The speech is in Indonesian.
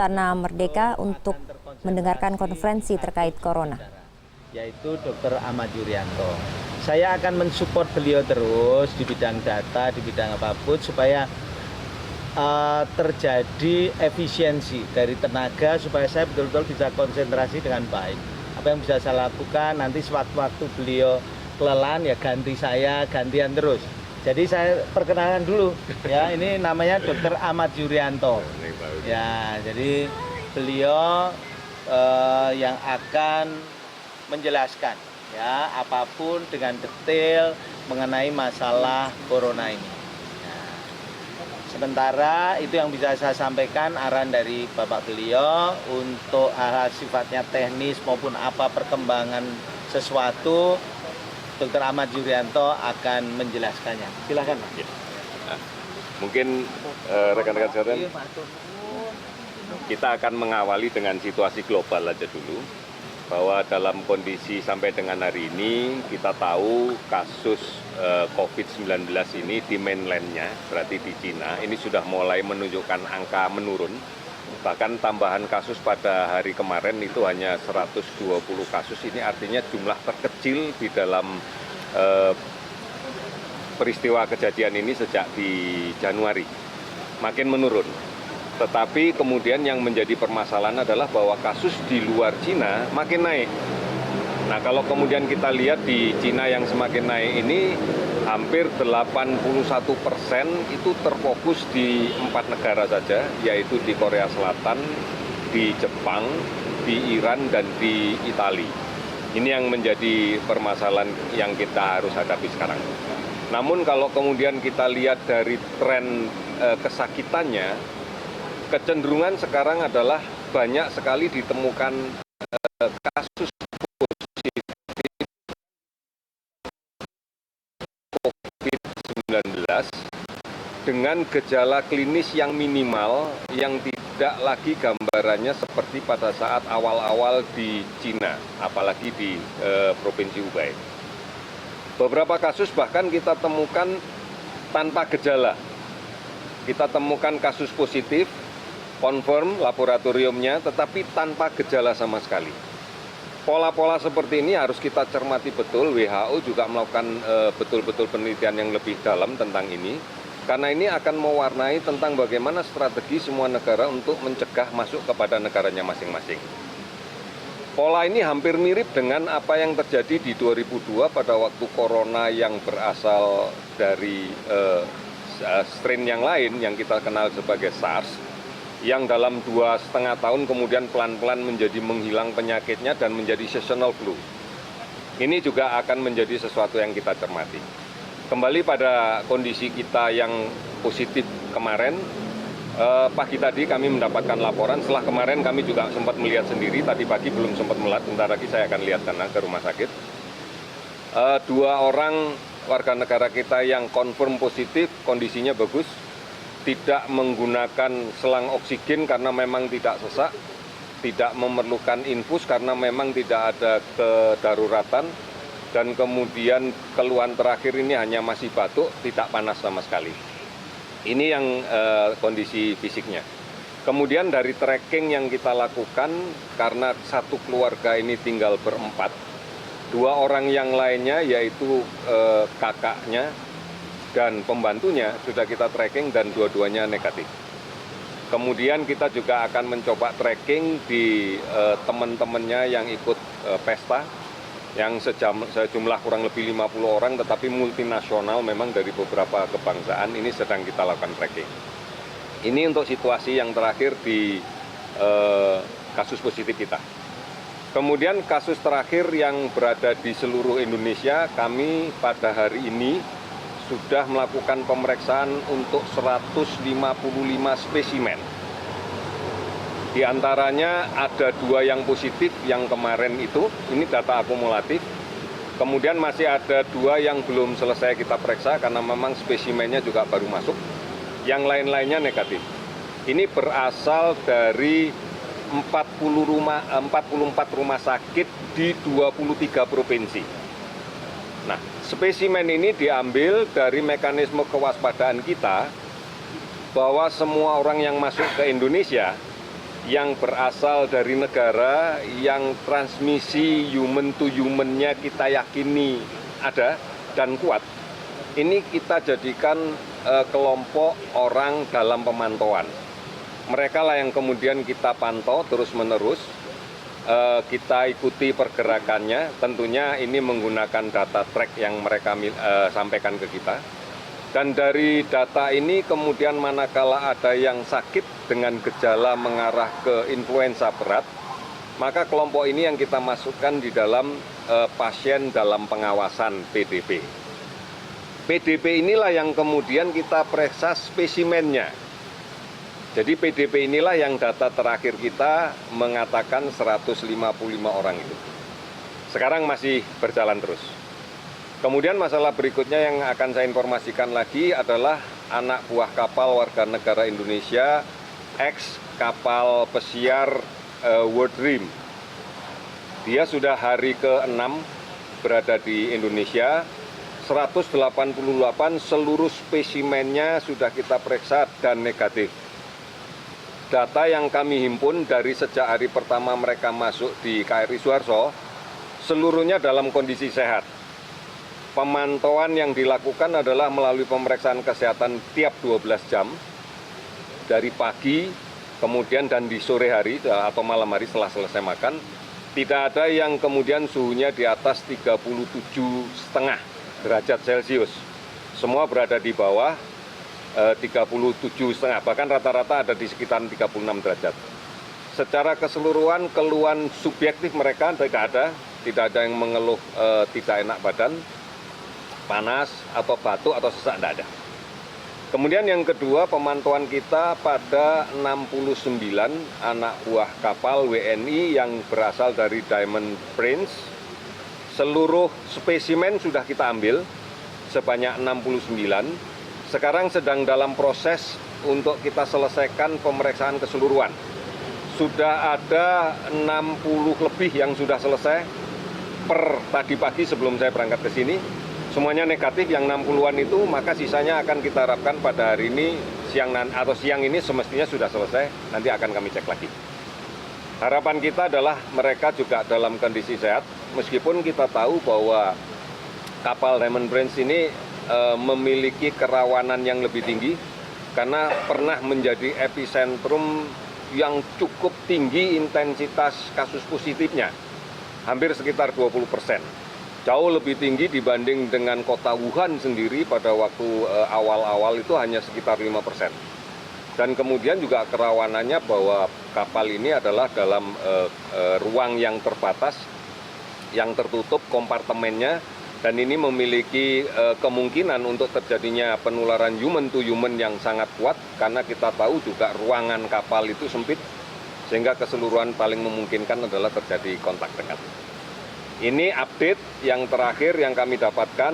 Istana Merdeka untuk mendengarkan konferensi terkait corona. Yaitu Dr. Ahmad Yuryanto. Saya akan mensupport beliau terus di bidang data, di bidang apapun supaya terjadi efisiensi dari tenaga supaya saya betul-betul bisa konsentrasi dengan baik. Apa yang bisa saya lakukan nanti sewaktu-waktu beliau kelelahan ya ganti saya, gantian terus. Jadi saya perkenalkan dulu ya, ini namanya Dr. Ahmad Yuryanto. Ya, jadi beliau yang akan menjelaskan ya apapun dengan detail mengenai masalah corona ini. Nah, sementara itu yang bisa saya sampaikan arahan dari Bapak beliau untuk hal sifatnya teknis maupun apa perkembangan sesuatu, Dr. Ahmad Yuryanto akan menjelaskannya. Silakan, Pak. Nah, mungkin rekan-rekan sekalian, kita akan mengawali dengan situasi global aja dulu. Bahwa dalam kondisi sampai dengan hari ini kita tahu kasus COVID-19 ini di mainland-nya, berarti di Cina, ini sudah mulai menunjukkan angka menurun. Bahkan tambahan kasus pada hari kemarin itu hanya 120 kasus, ini artinya jumlah terkecil di dalam peristiwa kejadian ini sejak di Januari, makin menurun. Tetapi kemudian yang menjadi permasalahan adalah bahwa kasus di luar Cina makin naik. Nah, kalau kemudian kita lihat di Cina yang semakin naik ini, hampir 81% itu terfokus di 4 negara saja, yaitu di Korea Selatan, di Jepang, di Iran, dan di Italia. Ini yang menjadi permasalahan yang kita harus hadapi sekarang. Namun kalau kemudian kita lihat dari tren kesakitannya, kecenderungan sekarang adalah banyak sekali ditemukan kasus positif COVID-19 dengan gejala klinis yang minimal, yang tidak lagi gambarannya seperti pada saat awal-awal di Cina, apalagi di Provinsi Hubei. Beberapa kasus bahkan kita temukan tanpa gejala. Kita temukan kasus positif, confirm laboratoriumnya, tetapi tanpa gejala sama sekali. Pola-pola seperti ini harus kita cermati betul. WHO juga melakukan betul-betul penelitian yang lebih dalam tentang ini, karena ini akan mewarnai tentang bagaimana strategi semua negara untuk mencegah masuk kepada negaranya masing-masing. Pola ini hampir mirip dengan apa yang terjadi di 2002 pada waktu corona yang berasal dari strain yang lain yang kita kenal sebagai SARS, yang dalam 2,5 tahun kemudian pelan-pelan menjadi menghilang penyakitnya dan menjadi seasonal flu. Ini juga akan menjadi sesuatu yang kita cermati. Kembali pada kondisi kita yang positif kemarin, pagi tadi kami mendapatkan laporan, setelah kemarin kami juga sempat melihat sendiri, tadi pagi belum sempat melihat, bentar lagi saya akan lihat karena ke rumah sakit. 2 orang warga negara kita yang confirm positif, kondisinya bagus, tidak menggunakan selang oksigen karena memang tidak sesak, tidak memerlukan infus karena memang tidak ada kedaruratan, dan kemudian keluhan terakhir ini hanya masih batuk, tidak panas sama sekali. Ini yang kondisi fisiknya. Kemudian dari tracking yang kita lakukan, karena satu keluarga ini tinggal berempat, 2 orang yang lainnya yaitu kakaknya dan pembantunya sudah kita tracking dan dua-duanya negatif. Kemudian kita juga akan mencoba tracking di teman-temannya yang ikut pesta, yang sejumlah kurang lebih 50 orang, tetapi multinasional memang dari beberapa kebangsaan, ini sedang kita lakukan tracking. Ini untuk situasi yang terakhir di kasus positif kita. Kemudian kasus terakhir yang berada di seluruh Indonesia, kami pada hari ini sudah melakukan pemeriksaan untuk 155 spesimen. Di antaranya ada 2 yang positif yang kemarin itu, ini data akumulatif. Kemudian masih ada 2 yang belum selesai kita periksa karena memang spesimennya juga baru masuk. Yang lain-lainnya negatif. Ini berasal dari 44 rumah sakit di 23 provinsi. Nah, spesimen ini diambil dari mekanisme kewaspadaan kita bahwa semua orang yang masuk ke Indonesia yang berasal dari negara yang transmisi human to human-nya kita yakini ada dan kuat, ini kita jadikan kelompok orang dalam pemantauan. Mereka lah yang kemudian kita pantau terus-menerus, kita ikuti pergerakannya, tentunya ini menggunakan data track yang mereka sampaikan ke kita. Dan dari data ini kemudian manakala ada yang sakit dengan gejala mengarah ke influenza berat, maka kelompok ini yang kita masukkan di dalam pasien dalam pengawasan PDP. PDP inilah yang kemudian kita periksa spesimennya. Jadi PDP inilah yang data terakhir kita mengatakan 155 orang itu. Sekarang masih berjalan terus. Kemudian masalah berikutnya yang akan saya informasikan lagi adalah anak buah kapal warga negara Indonesia, ex kapal pesiar World Dream. Dia sudah hari ke-6 berada di Indonesia, 188 seluruh spesimennya sudah kita periksa dan negatif. Data yang kami himpun dari sejak hari pertama mereka masuk di KRI Suharto, seluruhnya dalam kondisi sehat. Pemantauan yang dilakukan adalah melalui pemeriksaan kesehatan tiap 12 jam, dari pagi, kemudian dan di sore hari atau malam hari setelah selesai makan. Tidak ada yang kemudian suhunya di atas 37,5 derajat Celcius. Semua berada di bawah 37,5, bahkan rata-rata ada di sekitar 36 derajat. Secara keseluruhan keluhan subjektif mereka tidak ada yang mengeluh tidak enak badan, panas atau batuk atau sesak, tidak ada. Kemudian yang kedua, pemantauan kita pada 69 anak buah kapal WNI yang berasal dari Diamond Prince. Seluruh spesimen sudah kita ambil sebanyak 69. Sekarang sedang dalam proses untuk kita selesaikan pemeriksaan keseluruhan. Sudah ada 60 lebih yang sudah selesai per tadi pagi sebelum saya berangkat ke sini. Semuanya negatif, yang 60-an itu, maka sisanya akan kita harapkan pada hari ini, siang ini semestinya sudah selesai, nanti akan kami cek lagi. Harapan kita adalah mereka juga dalam kondisi sehat, meskipun kita tahu bahwa kapal Diamond Prince ini memiliki kerawanan yang lebih tinggi, karena pernah menjadi epicentrum yang cukup tinggi intensitas kasus positifnya, hampir sekitar 20%. Jauh lebih tinggi dibanding dengan kota Wuhan sendiri pada waktu awal-awal itu hanya sekitar 5%. Dan kemudian juga kerawanannya bahwa kapal ini adalah dalam ruang yang terbatas, yang tertutup kompartemennya, dan ini memiliki kemungkinan untuk terjadinya penularan human to human yang sangat kuat, karena kita tahu juga ruangan kapal itu sempit, sehingga keseluruhan paling memungkinkan adalah terjadi kontak dekat. Ini update yang terakhir yang kami dapatkan.